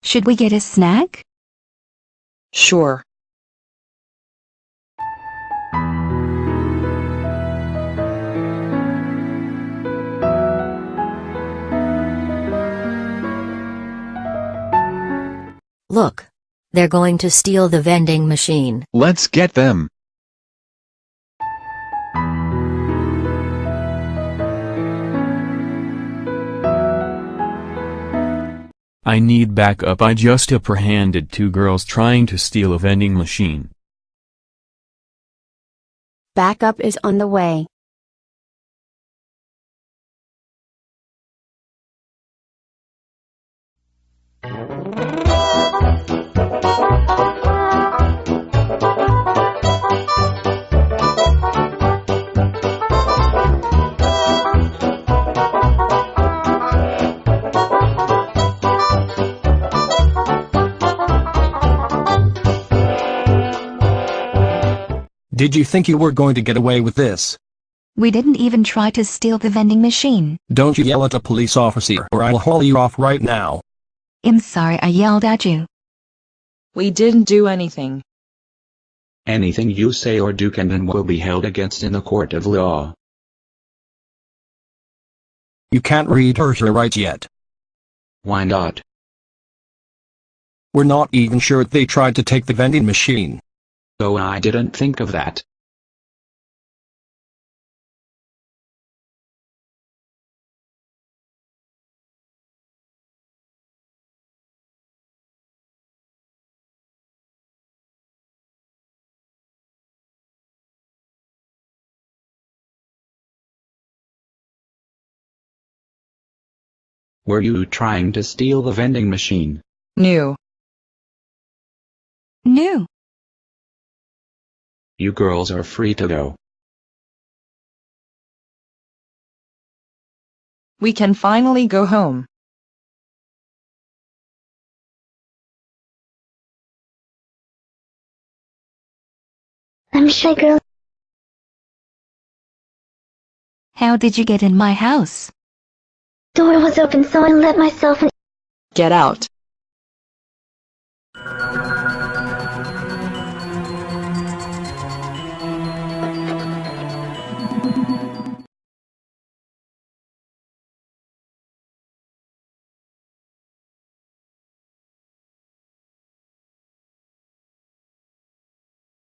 Should we get a snack? Sure. Look. They're going to steal the vending machine. Let's get them. I need backup. I just apprehended 2 girls trying to steal a vending machine. Backup is on the way. Did you think you were going to get away with this? We didn't even try to steal the vending machine. Don't you yell at a police officer or I'll haul you off right now. I'm sorry I yelled at you. We didn't do anything. Anything you say or do can and will be held against in the court of law. You can't read or write yet. Why not? We're not even sure they tried to take the vending machine. Oh, I didn't think of that. Were you trying to steal the vending machine? New. No. You girls are free to go. We can finally go home. I'm shy girl. How did you get in my house? Door was open so I let myself in. Get out.